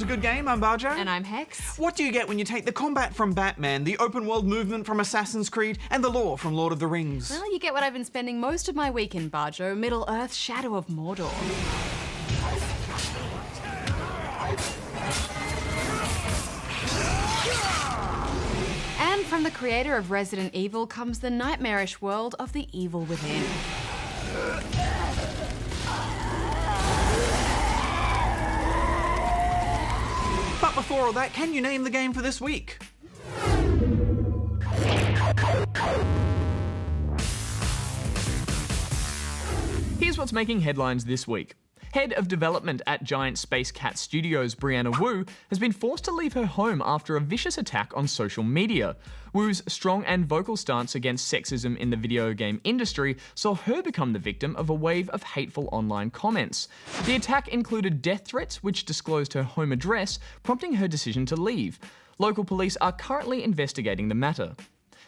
to Good Game, I'm Bajo. And I'm Hex. What do you get when you take the combat from Batman, the open world movement from Assassin's Creed, and the lore from Lord of the Rings? Well, you get what I've been spending most of my week in, Bajo, Middle-earth's Shadow of Mordor. And from the creator of Resident Evil comes the nightmarish world of the evil within. But before all that, can you name the game for this week? Here's what's making headlines this week. Head of development at Giant Space Cat Studios, Brianna Wu, has been forced to leave her home after a vicious attack on social media. Wu's strong and vocal stance against sexism in the video game industry saw her become the victim of a wave of hateful online comments. The attack included death threats, which disclosed her home address, prompting her decision to leave. Local police are currently investigating the matter.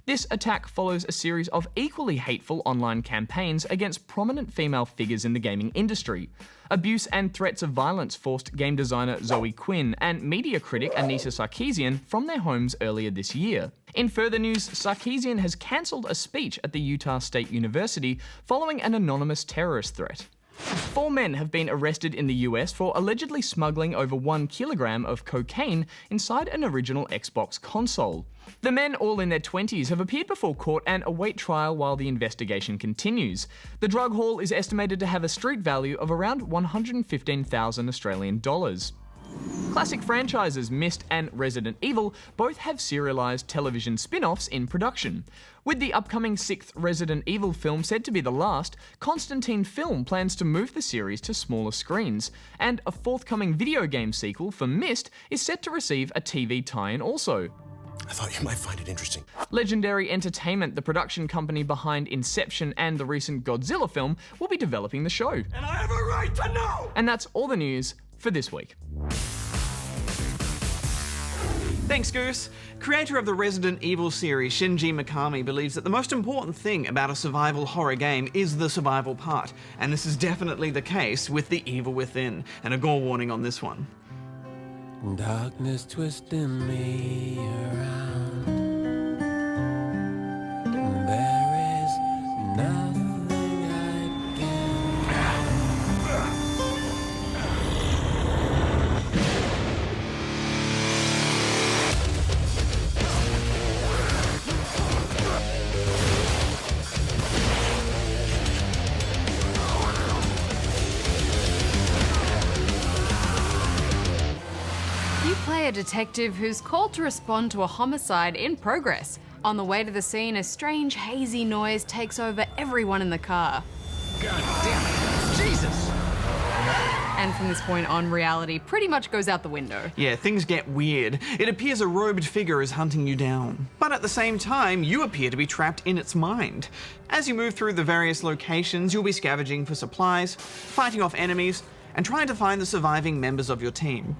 This attack follows a series of equally hateful online campaigns against prominent female figures in the gaming industry. Abuse and threats of violence forced game designer Zoe Quinn and media critic Anita Sarkeesian from their homes earlier this year. In further news, Sarkeesian has cancelled a speech at the Utah State University following an anonymous terrorist threat. 4 men have been arrested in the US for allegedly smuggling over 1 kilogram of cocaine inside an original Xbox console. The men, all in their 20s, have appeared before court and await trial while the investigation continues. The drug haul is estimated to have a street value of around 115,000 Australian dollars. Classic franchises Myst and Resident Evil both have serialized television spin-offs in production. With the upcoming 6th Resident Evil film said to be the last, Constantine Film plans to move the series to smaller screens, and a forthcoming video game sequel for Myst is set to receive a TV tie-in also. I thought you might find it interesting. Legendary Entertainment, the production company behind Inception and the recent Godzilla film, will be developing the show. And I have a right to know! And that's all the news for this week. Thanks, Goose. Creator of the Resident Evil series, Shinji Mikami, believes that the most important thing about a survival horror game is the survival part, and this is definitely the case with The Evil Within, and a gore warning on this one. Darkness twisting me around. There is nothing I can. You play a detective who's called to respond to a homicide in progress. On the way to the scene, a strange, hazy noise takes over everyone in the car. God damn it. Jesus! And from this point on, reality pretty much goes out the window. Yeah, things get weird. It appears a robed figure is hunting you down. But at the same time, you appear to be trapped in its mind. As you move through the various locations, you'll be scavenging for supplies, fighting off enemies, and trying to find the surviving members of your team.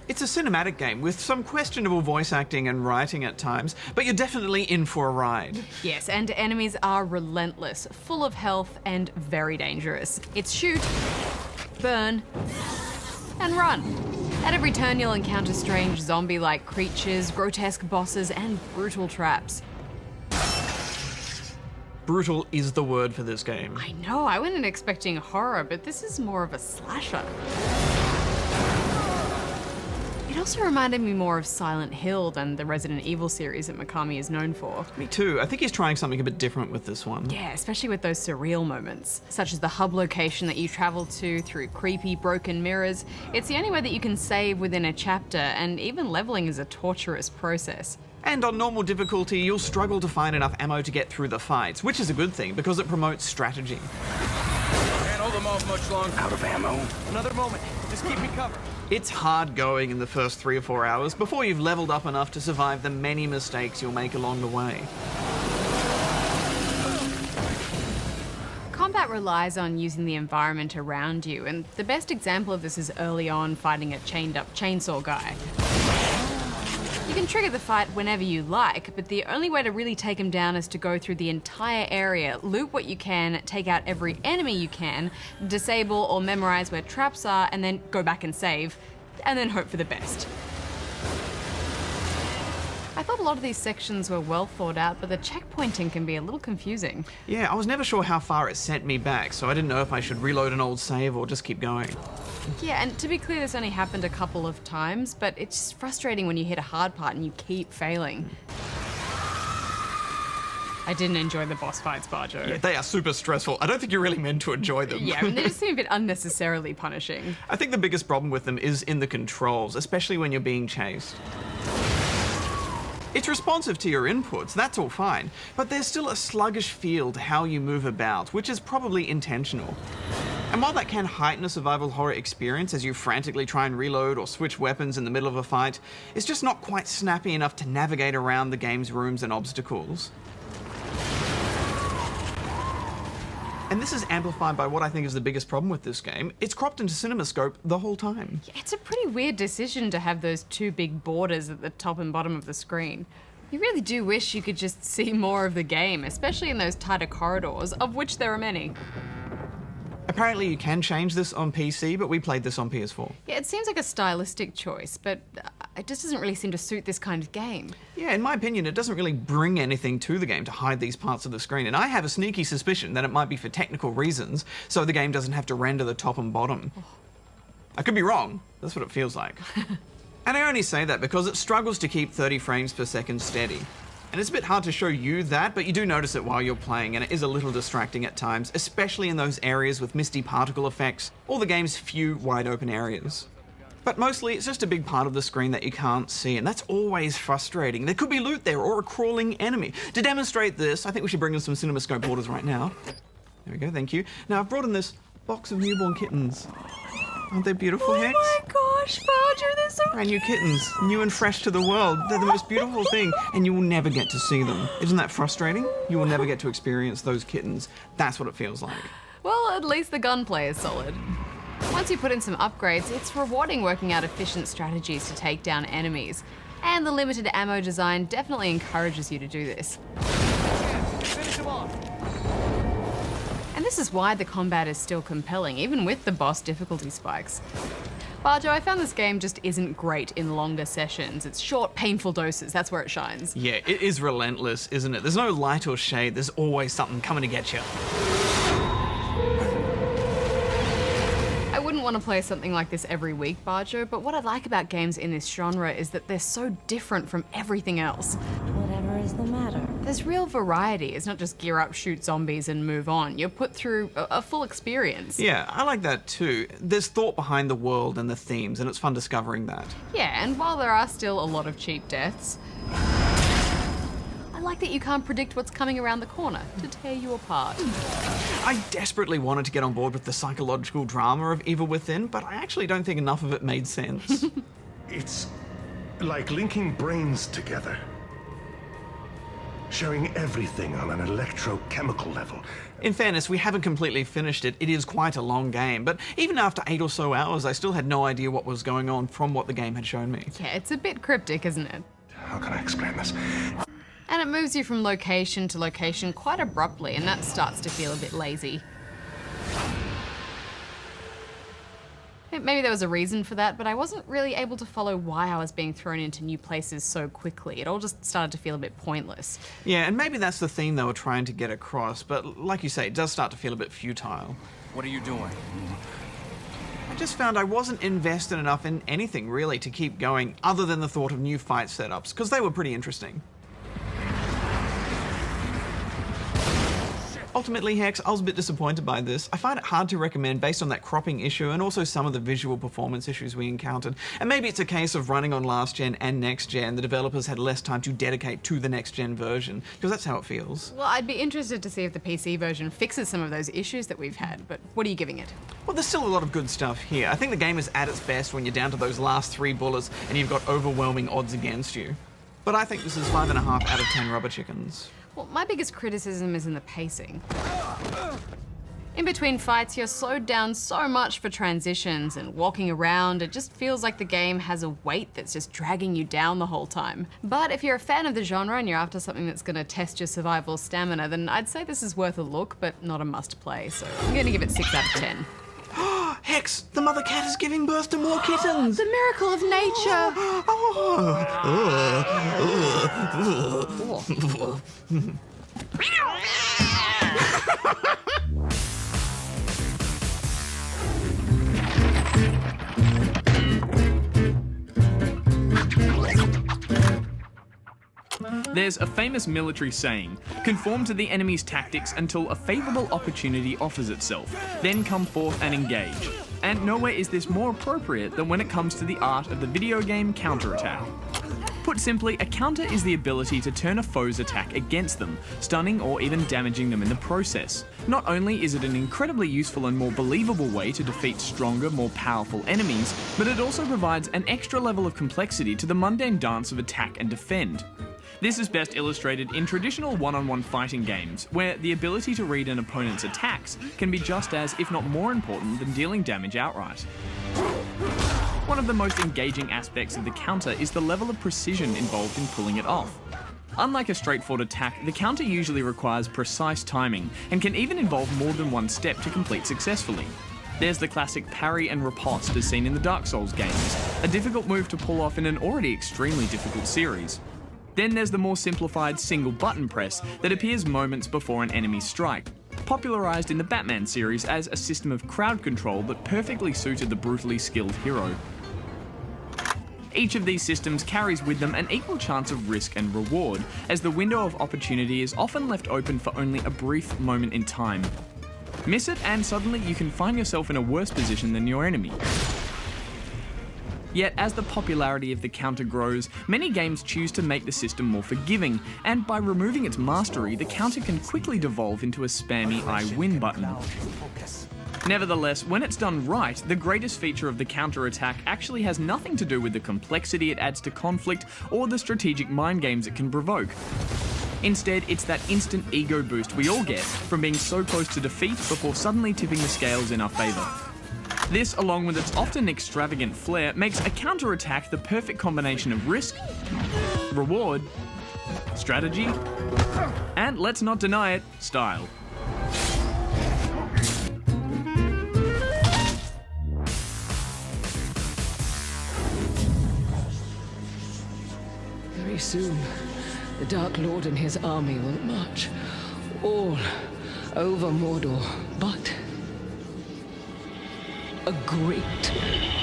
It's a cinematic game with some questionable voice acting and writing at times, but you're definitely in for a ride. Yes, and enemies are relentless, full of health, and very dangerous. It's shoot, burn, and run. At every turn you'll encounter strange zombie-like creatures, grotesque bosses, and brutal traps. Brutal is the word for this game. I know, I wasn't expecting horror, but this is more of a slasher. It also reminded me more of Silent Hill than the Resident Evil series that Mikami is known for. Me too. I think he's trying something a bit different with this one. Yeah, especially with those surreal moments, such as the hub location that you travel to through creepy, broken mirrors. It's the only way that you can save within a chapter, and even leveling is a torturous process. And on normal difficulty, you'll struggle to find enough ammo to get through the fights, which is a good thing because it promotes strategy. Can't hold them off much longer. Out of ammo. Another moment. Just keep me covered. It's hard going in the first 3 or 4 hours before you've leveled up enough to survive the many mistakes you'll make along the way. Combat relies on using the environment around you, and the best example of this is early on fighting a chained up chainsaw guy. You can trigger the fight whenever you like, but the only way to really take him down is to go through the entire area, loot what you can, take out every enemy you can, disable or memorize where traps are, and then go back and save. and then hope for the best. I thought a lot of these sections were well thought out, but the checkpointing can be a little confusing. Yeah, I was never sure how far it sent me back, so I didn't know if I should reload an old save or just keep going. Yeah, and to be clear, this only happened a couple of times, but it's just frustrating when you hit a hard part and you keep failing. I didn't enjoy the boss fights, Bajo. Yeah, they are super stressful. I don't think you're really meant to enjoy them. Yeah, I mean, they just seem a bit unnecessarily punishing. I think the biggest problem with them is in the controls, especially when you're being chased. It's responsive to your inputs, that's all fine, but there's still a sluggish feel to how you move about, which is probably intentional. And while that can heighten a survival horror experience as you frantically try and reload or switch weapons in the middle of a fight, it's just not quite snappy enough to navigate around the game's rooms and obstacles. And this is amplified by what I think is the biggest problem with this game. It's cropped into CinemaScope the whole time. Yeah, it's a pretty weird decision to have those two big borders at the top and bottom of the screen. You really do wish you could just see more of the game, especially in those tighter corridors, of which there are many. Apparently you can change this on PC, but we played this on PS4. Yeah, it seems like a stylistic choice, but it just doesn't really seem to suit this kind of game. Yeah, in my opinion, it doesn't really bring anything to the game to hide these parts of the screen, and I have a sneaky suspicion that it might be for technical reasons, so the game doesn't have to render the top and bottom. I could be wrong, that's what it feels like. And I only say that because it struggles to keep 30 frames per second steady. And it's a bit hard to show you that, but you do notice it while you're playing, and it is a little distracting at times, especially in those areas with misty particle effects, or the game's few wide open areas. But mostly, it's just a big part of the screen that you can't see, and that's always frustrating. There could be loot there, or a crawling enemy. To demonstrate this, I think we should bring in some CinemaScope borders right now. There we go, thank you. Now, I've brought in this box of newborn kittens. Aren't they beautiful, Hex? Oh my gosh, Bajo, they're so Brand new kittens, new and fresh to the world. They're the most beautiful thing, and you will never get to see them. Isn't that frustrating? You will never get to experience those kittens. That's what it feels like. Well, at least the gunplay is solid. Once you put in some upgrades, it's rewarding working out efficient strategies to take down enemies. And the limited ammo design definitely encourages you to do this. Finish him off. And this is why the combat is still compelling, even with the boss difficulty spikes. Bajo, I found this game just isn't great in longer sessions. It's short, painful doses, that's where it shines. Yeah, it is relentless, isn't it? There's no light or shade, there's always something coming to get you. I wouldn't want to play something like this every week, Bajo, but what I like about games in this genre is that they're so different from everything else. Whatever is the matter? There's real variety. It's not just gear up, shoot zombies, and move on. You're put through a full experience. Yeah, I like that too. There's thought behind the world and the themes, and it's fun discovering that. Yeah, and while there are still a lot of cheap deaths, I like that you can't predict what's coming around the corner to tear you apart. I desperately wanted to get on board with the psychological drama of Evil Within, but I actually don't think enough of it made sense. It's like linking brains together. Showing everything on an electrochemical level. In fairness, we haven't completely finished it. It is quite a long game, but even after 8 or so hours, I still had no idea what was going on from what the game had shown me. Yeah, it's a bit cryptic, isn't it? How can I explain this? And it moves you from location to location quite abruptly, and that starts to feel a bit lazy. Maybe there was a reason for that, but I wasn't really able to follow why I was being thrown into new places so quickly. It all just started to feel a bit pointless. Yeah, and maybe that's the theme they were trying to get across, but like you say, it does start to feel a bit futile. What are you doing? I just found I wasn't invested enough in anything really to keep going other than the thought of new fight setups, because they were pretty interesting. Ultimately, Hex, I was a bit disappointed by this. I find it hard to recommend based on that cropping issue and also some of the visual performance issues we encountered. And maybe it's a case of running on last gen and next gen. The developers had less time to dedicate to the next gen version, because that's how it feels. Well, I'd be interested to see if the PC version fixes some of those issues that we've had, but what are you giving it? Well, there's still a lot of good stuff here. I think the game is at its best when you're down to those last 3 bullets and you've got overwhelming odds against you. But I think this is 5.5 out of 10 rubber chickens. Well, my biggest criticism is in the pacing. In between fights, you're slowed down so much for transitions and walking around. It just feels like the game has a weight that's just dragging you down the whole time. But if you're a fan of the genre and you're after something that's going to test your survival stamina, then I'd say this is worth a look, but not a must play. So I'm going to give it 6 out of 10. Hex, the mother cat is giving birth to more kittens! The miracle of nature! There's a famous military saying, conform to the enemy's tactics until a favourable opportunity offers itself, then come forth and engage. And nowhere is this more appropriate than when it comes to the art of the video game counterattack. Put simply, a counter is the ability to turn a foe's attack against them, stunning or even damaging them in the process. Not only is it an incredibly useful and more believable way to defeat stronger, more powerful enemies, but it also provides an extra level of complexity to the mundane dance of attack and defend. This is best illustrated in traditional one-on-one fighting games, where the ability to read an opponent's attacks can be just as, if not more important, than dealing damage outright. One of the most engaging aspects of the counter is the level of precision involved in pulling it off. Unlike a straightforward attack, the counter usually requires precise timing, and can even involve more than one step to complete successfully. There's the classic parry and riposte as seen in the Dark Souls games, a difficult move to pull off in an already extremely difficult series. Then there's the more simplified single button press that appears moments before an enemy strike, popularised in the Batman series as a system of crowd control that perfectly suited the brutally skilled hero. Each of these systems carries with them an equal chance of risk and reward, as the window of opportunity is often left open for only a brief moment in time. Miss it and suddenly you can find yourself in a worse position than your enemy. Yet, as the popularity of the counter grows, many games choose to make the system more forgiving, and by removing its mastery, the counter can quickly devolve into a spammy I win button. Nevertheless, when it's done right, the greatest feature of the counter-attack actually has nothing to do with the complexity it adds to conflict or the strategic mind games it can provoke. Instead, it's that instant ego boost we all get from being so close to defeat before suddenly tipping the scales in our favour. This, along with its often extravagant flair, makes a counter-attack the perfect combination of risk, reward, strategy, and let's not deny it, style. Very soon, the Dark Lord and his army will march all over Mordor, but a great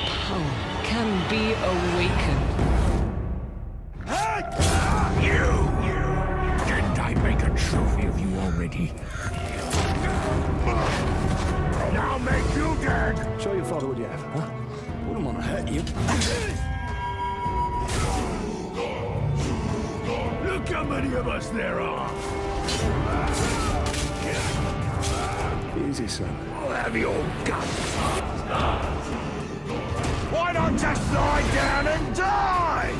power can be awakened. Didn't I make a trophy of you already? Now make you dead! Show your father what you have, huh? Wouldn't want to hurt you. Look how many of us there are! Easy, son. I'll have your guts! Why not just lie down and die?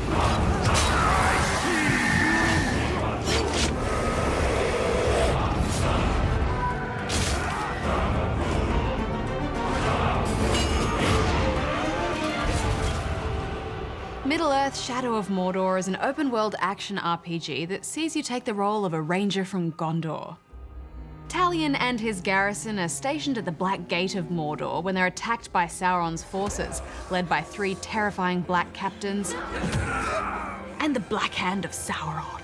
Middle-earth Shadow of Mordor is an open-world action RPG that sees you take the role of a ranger from Gondor. Talion and his garrison are stationed at the Black Gate of Mordor when they're attacked by Sauron's forces, led by 3 terrifying black captains and the Black Hand of Sauron.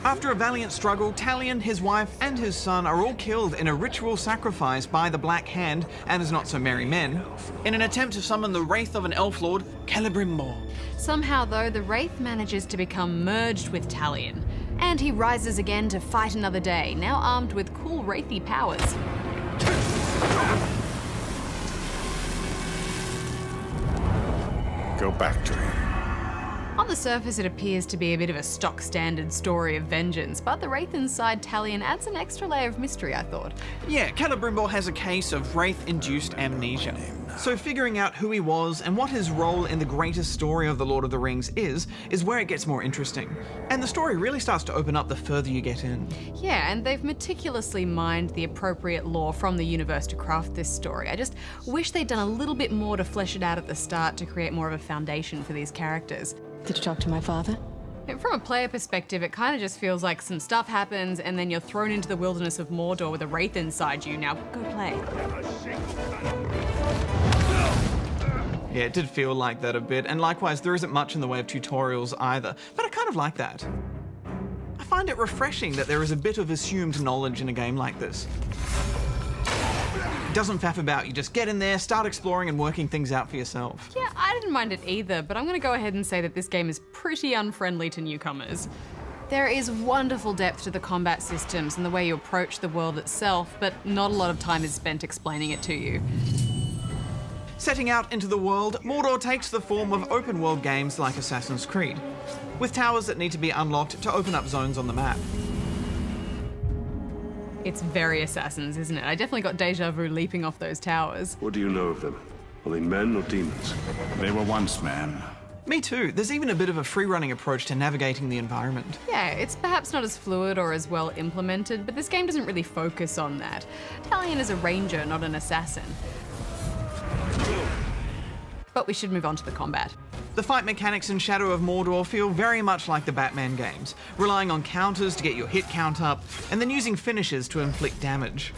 After a valiant struggle, Talion, his wife, and his son are all killed in a ritual sacrifice by the Black Hand and his not-so-merry men, in an attempt to summon the wraith of an elf lord, Celebrimbor. Somehow, though, the Wraith manages to become merged with Talion, and he rises again to fight another day, now armed with cool wraithy powers. Go back to him. On the surface, it appears to be a bit of a stock-standard story of vengeance, but the Wraith inside Talion adds an extra layer of mystery, I thought. Yeah, Celebrimbor has a case of wraith-induced amnesia. So figuring out who he was and what his role in the greatest story of The Lord of the Rings is where it gets more interesting. And the story really starts to open up the further you get in. Yeah, and they've meticulously mined the appropriate lore from the universe to craft this story. I just wish they'd done a little bit more to flesh it out at the start to create more of a foundation for these characters. Did you talk to my father? From a player perspective, it kind of just feels like some stuff happens and then you're thrown into the wilderness of Mordor with a wraith inside you. Now, go play. Yeah, it did feel like that a bit, and likewise, there isn't much in the way of tutorials either, but I kind of like that. I find it refreshing that there is a bit of assumed knowledge in a game like this. It doesn't faff about, you just get in there, start exploring and working things out for yourself. Yeah, I didn't mind it either, but I'm going to go ahead and say that this game is pretty unfriendly to newcomers. There is wonderful depth to the combat systems and the way you approach the world itself, but not a lot of time is spent explaining it to you. Setting out into the world, Mordor takes the form of open-world games like Assassin's Creed, with towers that need to be unlocked to open up zones on the map. It's very Assassins, isn't it? I definitely got deja vu leaping off those towers. What do you know of them? Are they men or demons? They were once men. Me too. There's even a bit of a free-running approach to navigating the environment. Yeah, it's perhaps not as fluid or as well implemented, but this game doesn't really focus on that. Talion is a ranger, not an assassin. But we should move on to the combat. The fight mechanics in Shadow of Mordor feel very much like the Batman games, relying on counters to get your hit count up, and then using finishes to inflict damage.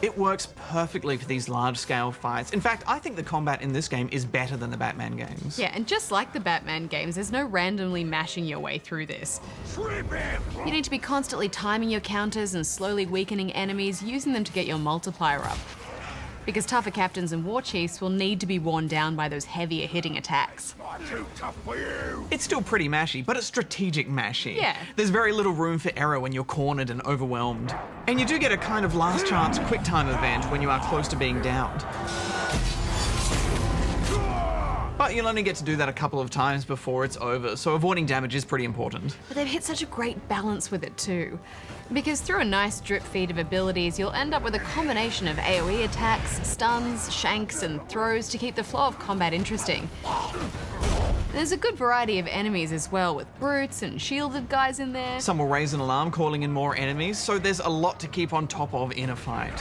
It works perfectly for these large-scale fights. In fact, I think the combat in this game is better than the Batman games. Yeah, and just like the Batman games, there's no randomly mashing your way through this. You need to be constantly timing your counters and slowly weakening enemies, using them to get your multiplier up. Because tougher captains and war chiefs will need to be worn down by those heavier hitting attacks. It's still pretty mashy, but it's strategic mashy. Yeah. There's very little room for error when you're cornered and overwhelmed. And you do get a kind of last chance quick time event when you are close to being downed. But you'll only get to do that a couple of times before it's over, so avoiding damage is pretty important. But they've hit such a great balance with it too. Because through a nice drip feed of abilities, you'll end up with a combination of AoE attacks, stuns, shanks, and throws to keep the flow of combat interesting. There's a good variety of enemies as well, with brutes and shielded guys in there. Some will raise an alarm calling in more enemies, so there's a lot to keep on top of in a fight.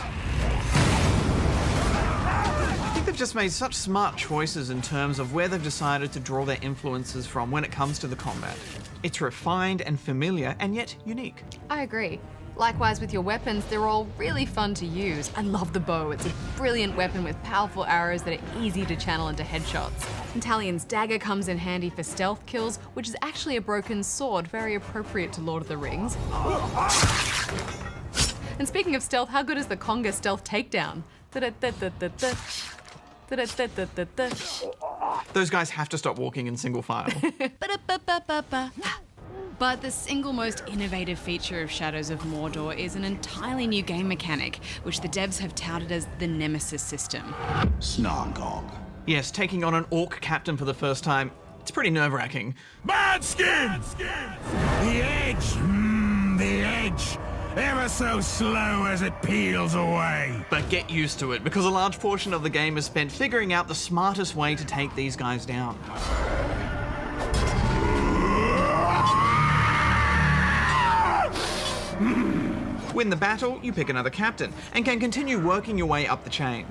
I think they've just made such smart choices in terms of where they've decided to draw their influences from when it comes to the combat. It's refined and familiar, and yet unique. I agree. Likewise with your weapons, they're all really fun to use. I love the bow. It's a brilliant weapon with powerful arrows that are easy to channel into headshots. And Talion's dagger comes in handy for stealth kills, which is actually a broken sword, very appropriate to Lord of the Rings. And speaking of stealth, how good is the conga stealth takedown? Those guys have to stop walking in single file. But the single most innovative feature of Shadows of Mordor is an entirely new game mechanic, which the devs have touted as the Nemesis system. Snargog. Yes, taking on an orc captain for the first time, it's pretty nerve-wracking. Bad skin! The edge! The edge! Ever so slow as it peels away. But get used to it, because a large portion of the game is spent figuring out the smartest way to take these guys down. Win the battle, you pick another captain, and can continue working your way up the chain.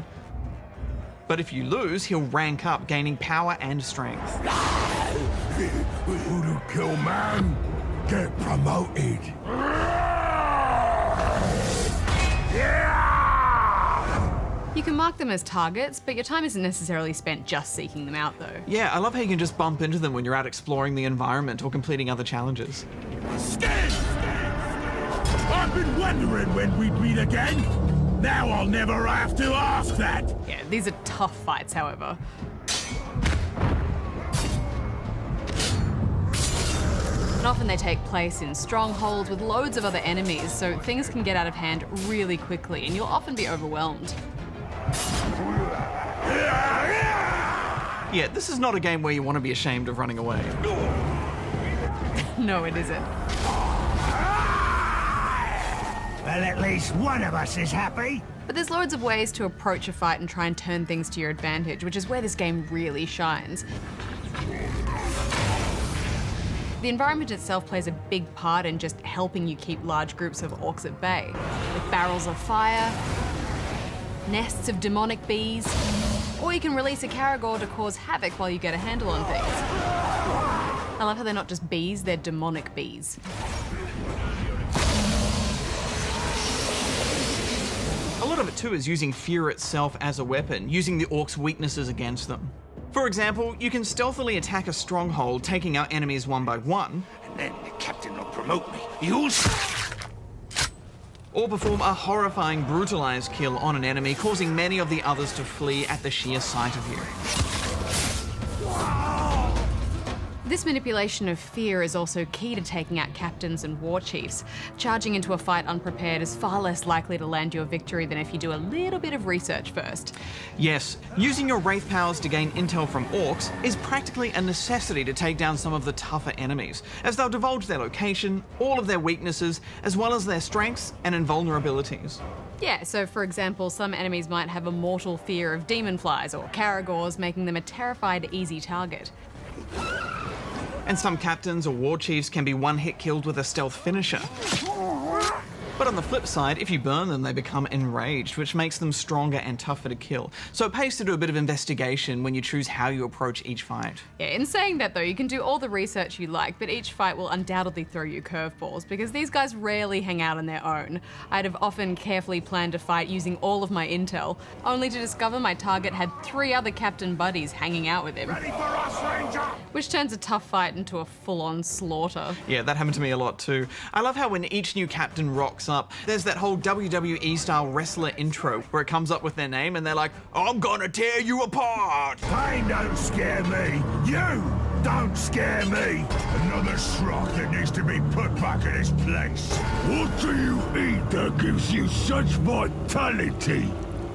But if you lose, he'll rank up, gaining power and strength. Who do kill man, get promoted. You can mark them as targets, but your time isn't necessarily spent just seeking them out though. Yeah, I love how you can just bump into them when you're out exploring the environment or completing other challenges. Skin! I've been wondering when we'd meet again. Now I'll never have to ask that. Yeah, these are tough fights, however. And often they take place in strongholds with loads of other enemies, so things can get out of hand really quickly, and you'll often be overwhelmed. Yeah, this is not a game where you want to be ashamed of running away. No, it isn't. Well, at least one of us is happy. But there's loads of ways to approach a fight and try and turn things to your advantage, which is where this game really shines. The environment itself plays a big part in just helping you keep large groups of orcs at bay, with barrels of fire, nests of demonic bees, or you can release a Caragor to cause havoc while you get a handle on things. I love how they're not just bees, they're demonic bees. A lot of it too is using fear itself as a weapon, using the orcs' weaknesses against them. For example, you can stealthily attack a stronghold, taking out enemies one by one. And then the captain will promote me. You'll... Or perform a horrifying brutalized kill on an enemy, causing many of the others to flee at the sheer sight of you. This manipulation of fear is also key to taking out captains and war chiefs. Charging into a fight unprepared is far less likely to land you a victory than if you do a little bit of research first. Yes, using your wraith powers to gain intel from orcs is practically a necessity to take down some of the tougher enemies, as they'll divulge their location, all of their weaknesses, as well as their strengths and invulnerabilities. Yeah, so for example, some enemies might have a mortal fear of demon flies or caragors, making them a terrified, easy target. And some captains or war chiefs can be one-hit killed with a stealth finisher. But on the flip side, if you burn them, they become enraged, which makes them stronger and tougher to kill. So it pays to do a bit of investigation when you choose how you approach each fight. Yeah, in saying that though, you can do all the research you like, but each fight will undoubtedly throw you curveballs, because these guys rarely hang out on their own. I'd have often carefully planned a fight using all of my intel, only to discover my target had 3 other captain buddies hanging out with him. Ready for us, Ranger! Which turns a tough fight into a full-on slaughter. Yeah, that happened to me a lot too. I love how when each new captain rocks up, there's that whole WWE style wrestler intro where it comes up with their name and they're like, I'm gonna tear you apart. Pain don't scare me. You don't scare me. Another shrock that needs to be put back in its place. What do you eat that gives you such vitality?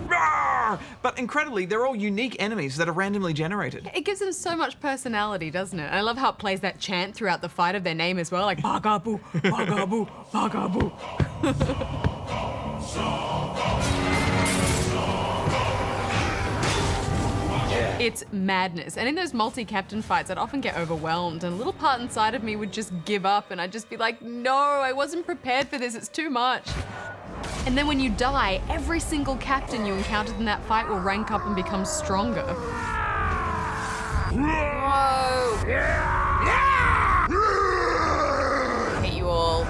Roar! But incredibly, they're all unique enemies that are randomly generated. It gives them so much personality, doesn't it? I love how it plays that chant throughout the fight of their name as well, like Bagaboo, Bagaboo, Bagaboo. It's madness. And in those multi-captain fights, I'd often get overwhelmed and a little part inside of me would just give up and I'd just be like, no, I wasn't prepared for this, it's too much. And then when you die, every single captain you encountered in that fight will rank up and become stronger. Whoa! I hate you all.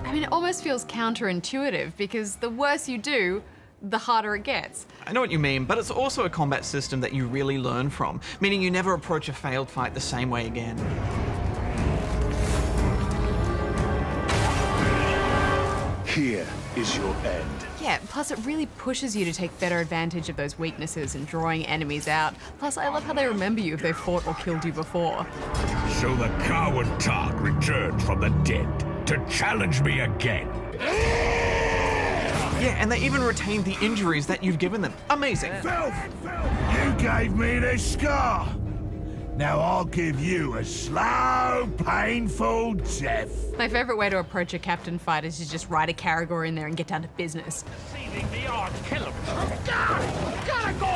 I mean, it almost feels counterintuitive because the worse you do, the harder it gets. I know what you mean, but it's also a combat system that you really learn from, meaning you never approach a failed fight the same way again. Here is your end. Yeah, plus it really pushes you to take better advantage of those weaknesses and drawing enemies out. Plus, I love how they remember you if they've fought or killed you before. So the coward Tark returns from the dead to challenge me again. Yeah, and they even retained the injuries that you've given them. Amazing. Filth! You gave me this scar. Now I'll give you a slow, painful death. My favourite way to approach a captain fight is to just ride a Caragor in there and get down to business. Deceiving the odd killer. Gotta go!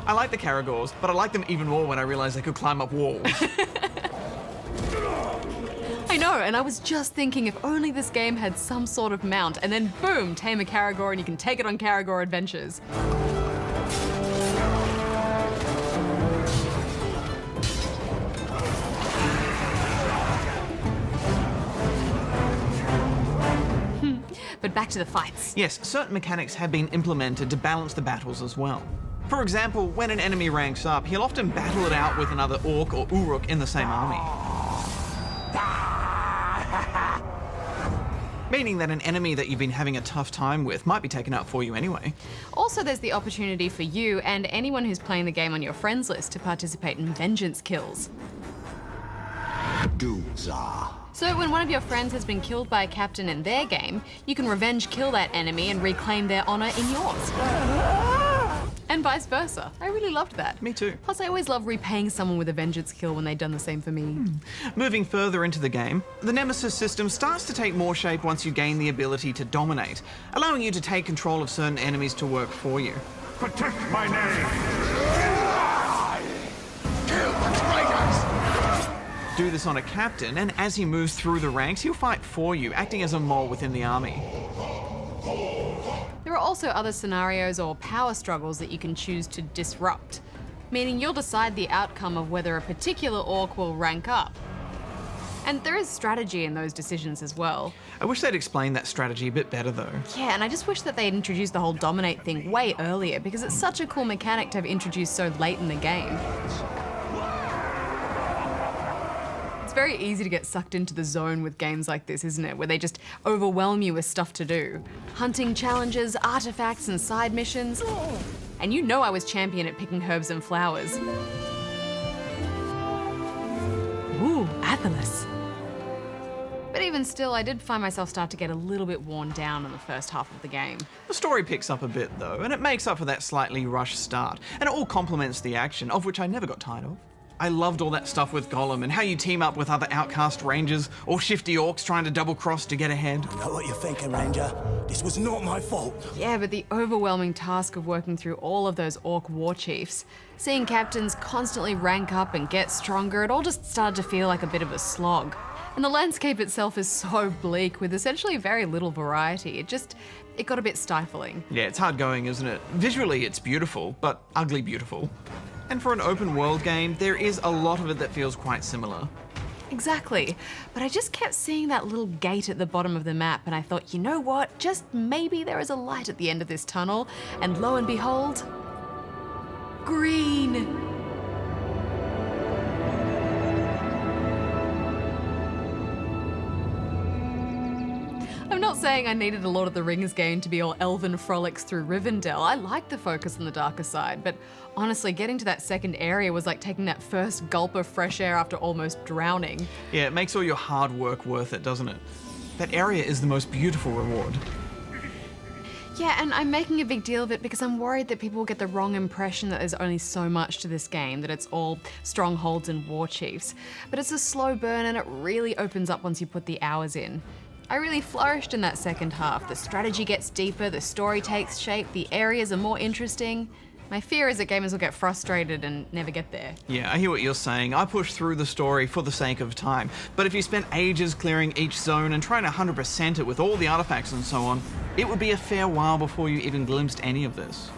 I like the Caragors, but I like them even more when I realized they could climb up walls. I know, and I was just thinking if only this game had some sort of mount, and then boom, tame a Caragor and you can take it on Caragor adventures. But back to the fights. Yes, certain mechanics have been implemented to balance the battles as well. For example, when an enemy ranks up, he'll often battle it out with another orc or uruk in the same army. Meaning that an enemy that you've been having a tough time with might be taken out for you anyway. Also, there's the opportunity for you and anyone who's playing the game on your friends list to participate in vengeance kills. So when one of your friends has been killed by a captain in their game, you can revenge kill that enemy and reclaim their honor in yours. And vice versa. I really loved that. Me too. Plus, I always love repaying someone with a vengeance kill when they've done the same for me. Moving further into the game, the Nemesis system starts to take more shape once you gain the ability to dominate, allowing you to take control of certain enemies to work for you. Protect my name. Do this on a captain, and as he moves through the ranks, he'll fight for you, acting as a mole within the army. There are also other scenarios or power struggles that you can choose to disrupt. meaning you'll decide the outcome of whether a particular orc will rank up. And there is strategy in those decisions as well. I wish they'd explain that strategy a bit better though. Yeah, and I just wish that they'd introduced the whole dominate thing way earlier, because it's such a cool mechanic to have introduced so late in the game. It's very easy to get sucked into the zone with games like this, isn't it? Where they just overwhelm you with stuff to do. Hunting challenges, artifacts and side missions. And you know I was champion at picking herbs and flowers. Ooh, Athelas. But even still, I did find myself start to get a little bit worn down in the first half of the game. The story picks up a bit though, and it makes up for that slightly rushed start, and it all complements the action, of which I never got tired of. I loved all that stuff with Gollum and how you team up with other outcast rangers or shifty orcs trying to double cross to get ahead. I know what you're thinking, Ranger. This was not my fault. Yeah, but the overwhelming task of working through all of those orc war chiefs, seeing captains constantly rank up and get stronger, it all just started to feel like a bit of a slog. And the landscape itself is so bleak with essentially very little variety. It got a bit stifling. Yeah, it's hard going, isn't it? Visually, it's beautiful, but ugly beautiful. And for an open world game, there is a lot of it that feels quite similar. Exactly. But I just kept seeing that little gate at the bottom of the map and I thought, you know what? Just maybe there is a light at the end of this tunnel. And lo and behold, green. I'm not saying I needed a Lord of the Rings game to be all elven frolics through Rivendell. I like the focus on the darker side, but honestly, getting to that second area was like taking that first gulp of fresh air after almost drowning. Yeah, it makes all your hard work worth it, doesn't it? That area is the most beautiful reward. Yeah, and I'm making a big deal of it because I'm worried that people will get the wrong impression that there's only so much to this game, that it's all strongholds and war chiefs. But it's a slow burn and it really opens up once you put the hours in. I really flourished in that second half. The strategy gets deeper, the story takes shape, the areas are more interesting. My fear is that gamers will get frustrated and never get there. Yeah, I hear what you're saying. I pushed through the story for the sake of time. But if you spent ages clearing each zone and trying to 100% it with all the artifacts and so on, it would be a fair while before you even glimpsed any of this.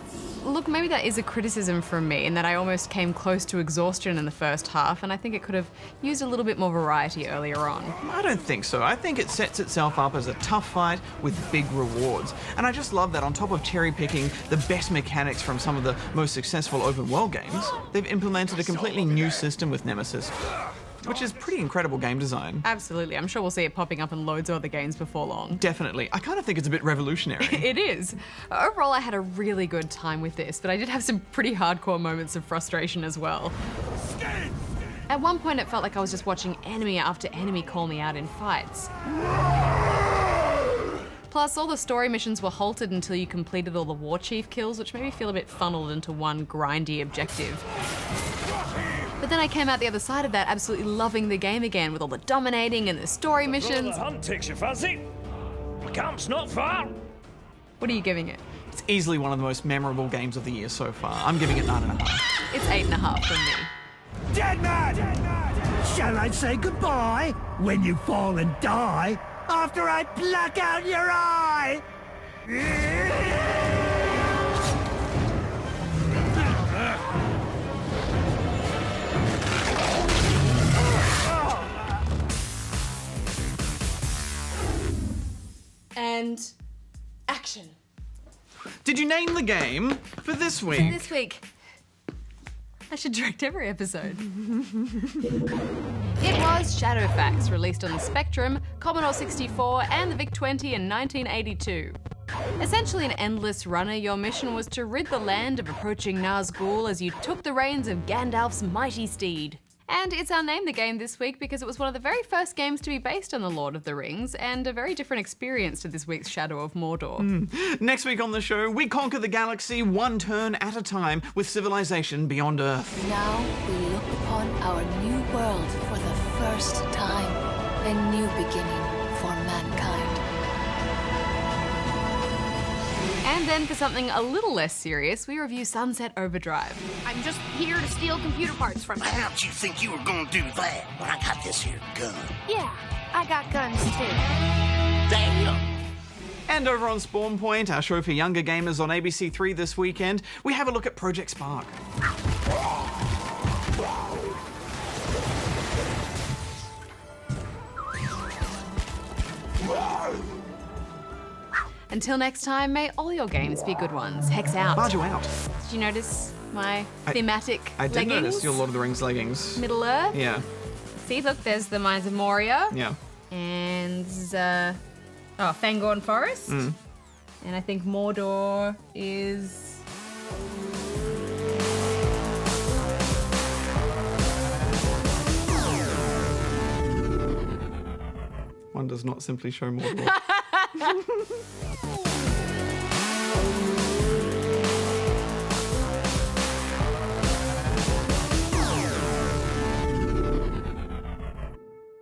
Look, maybe that is a criticism from me in that I almost came close to exhaustion in the first half, and I think it could have used a little bit more variety earlier on. I don't think so. I think it sets itself up as a tough fight with big rewards. And I just love that on top of cherry-picking the best mechanics from some of the most successful open world games, they've implemented a completely new system with Nemesis, which is pretty incredible game design. Absolutely. I'm sure we'll see it popping up in loads of other games before long. Definitely. I kind of think it's a bit revolutionary. It is. Overall, I had a really good time with this, but I did have some pretty hardcore moments of frustration as well. At one point, it felt like I was just watching enemy after enemy call me out in fights. Plus, all the story missions were halted until you completed all the war chief kills, which made me feel a bit funneled into one grindy objective. But then I came out the other side of that absolutely loving the game again with all the dominating and the story missions. The hunt takes you fancy. The camp's not far. What are you giving it? It's easily one of the most memorable games of the year so far. I'm giving it 9.5. It's 8.5 from me. Dead man! Shall I say goodbye when you fall and die after I pluck out your eye? And action. Did you name the game for this week? This week. I should direct every episode. It was Shadowfax, released on the Spectrum, Commodore 64 and the VIC-20 in 1982. Essentially an endless runner, your mission was to rid the land of approaching Nazgul as you took the reins of Gandalf's mighty steed. And it's our Name the Game this week because it was one of the very first games to be based on The Lord of the Rings and a very different experience to this week's Shadow of Mordor. Next week on the show, we conquer the galaxy one turn at a time with civilization beyond Earth. Now we look upon our new world for the first time, a new beginning for mankind. And then for something a little less serious, we review Sunset Overdrive. I'm just here to steal computer parts from you. How'd you think you were gonna do that? But I got this here gun. Yeah, I got guns too. Damn! And over on Spawn Point, our show for younger gamers on ABC3 this weekend, we have a look at Project Spark. Until next time, may all your games be good ones. Hex out. Bajo out. Did you notice my thematic I did leggings? notice your Lord of the Rings leggings. Middle Earth? Yeah. See, look, there's the Mines of Moria. Yeah. And, Fangorn Forest. Mm. And I think Mordor is... One does not simply show Mordor.